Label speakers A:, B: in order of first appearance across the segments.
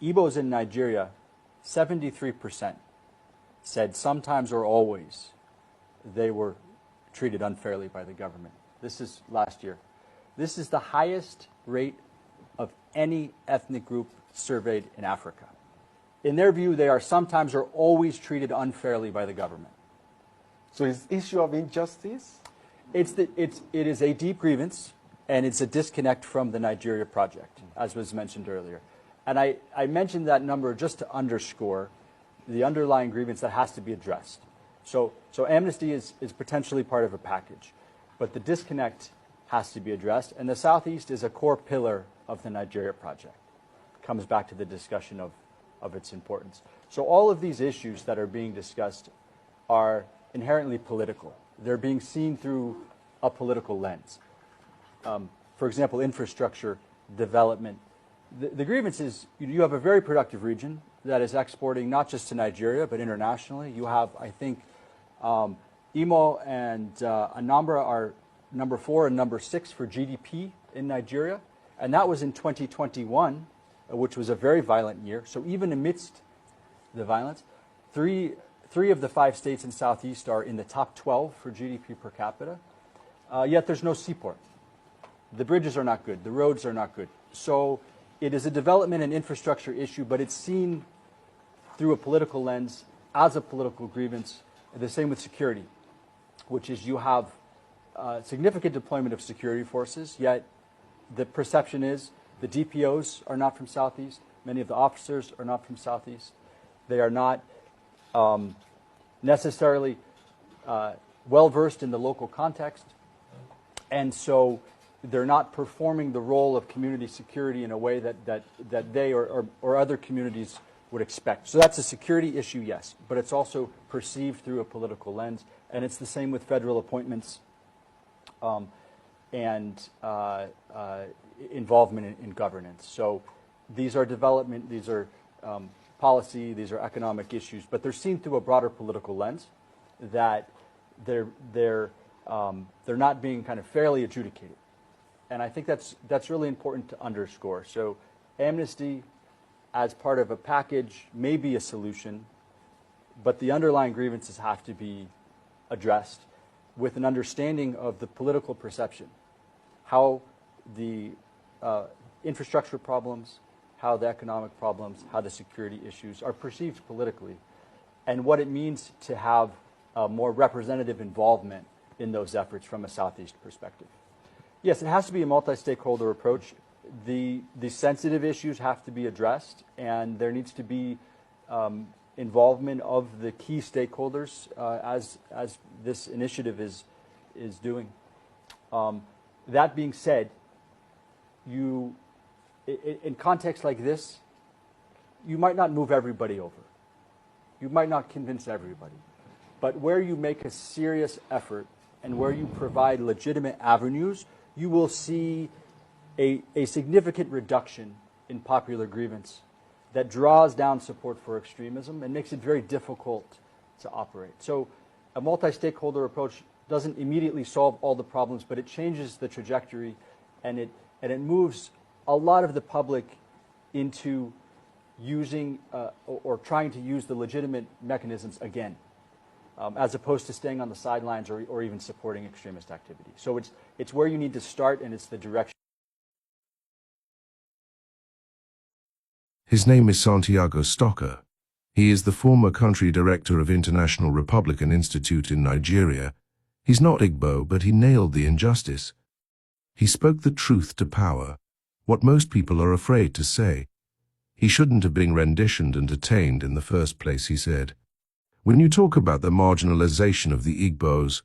A: Igbos in Nigeria, 73% said sometimes or always they were treated unfairly by the government. This is last year. This is the highest rate of any ethnic group surveyed in Africa. In their view, they are sometimes or always treated unfairly by the government.
B: So it's issue of injustice?
A: It is a deep grievance, and it's a disconnect from the Nigeria project, as was mentioned earlier. And I mentioned that number just to underscore the underlying grievance that has to be addressed. So amnesty is potentially part of a package, but the disconnect has to be addressed, and the Southeast is a core pillar of the Nigeria project. It comes back to the discussion of its importance. So all of these issues that are being discussed are inherently political. They're being seen through a political lens. For example, infrastructure, development. The grievance is you have a very productive region that is exporting not just to Nigeria, but internationally. You have, I think, Imo and Anambra are number 4 and number 6 for GDP in Nigeria. And that was in 2021, which was a very violent year. So even amidst the violence, three of the 5 states in Southeast are in the top 12 for GDP per capita. Yet there's no seaport. The bridges are not good. The roads are not good. So it is a development and infrastructure issue, but it's seen through a political lens as a political grievance. The same with security, which is you have significant deployment of security forces, yet the perception is the DPOs are not from Southeast. Many of the officers are not from Southeast. They are not necessarily well-versed in the local context. And so they're not performing the role of community security in a way that they or other communities would expect. So that's a security issue, yes, but it's also perceived through a political lens. And it's the same with federal appointments and involvement in governance. So these are development, these are policy, these are economic issues, but they're seen through a broader political lens that they're not being kind of fairly adjudicated. And I think that's really important to underscore. So amnesty as part of a package may be a solution, but the underlying grievances have to be addressed with an understanding of the political perception, how the infrastructure problems, how the economic problems, how the security issues are perceived politically, and what it means to have a more representative involvement in those efforts from a Southeast perspective. Yes, it has to be a multi-stakeholder approach. The sensitive issues have to be addressed, and there needs to be involvement of the key stakeholders as this initiative is doing. That being said, in contexts like this, you might not move everybody over. You might not convince everybody. But where you make a serious effort and where you provide legitimate avenues, you will see a significant reduction in popular grievance that draws down support for extremism and makes it very difficult to operate. So a multi-stakeholder approach doesn't immediately solve all the problems, but it changes the trajectory, and it moves a lot of the public into using or trying to use the legitimate mechanisms again, as opposed to staying on the sidelines or even supporting extremist activity. So it's where you need to start, and it's the direction.
C: His name is Santiago Stocker. He is the former country director of International Republican Institute in Nigeria. He's not Igbo, but he nailed the injustice. He spoke the truth to power, what most people are afraid to say. He shouldn't have been renditioned and detained in the first place, he said. When you talk about the marginalization of the Igbos,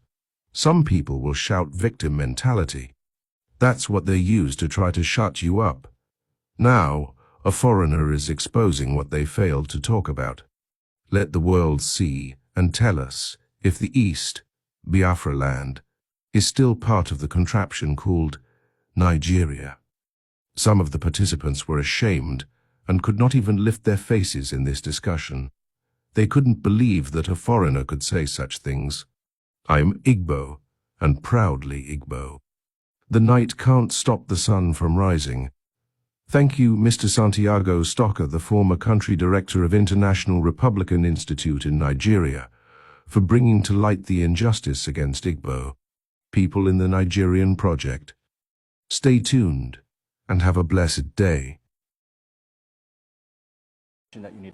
C: some people will shout victim mentality. That's what they use to try to shut you up. Now, a foreigner is exposing what they failed to talk about. Let the world see and tell us if the East, Biafra land, is still part of the contraption called Nigeria. Some of the participants were ashamed and could not even lift their faces in this discussion. They couldn't believe that a foreigner could say such things. I'm Igbo, and proudly Igbo. The night can't stop the sun from rising. Thank you, Mr. Santiago Stocker, the former country director of International Republican Institute in Nigeria, for bringing to light the injustice against Igbo people in the Nigerian project. Stay tuned and have a blessed day.
A: That you need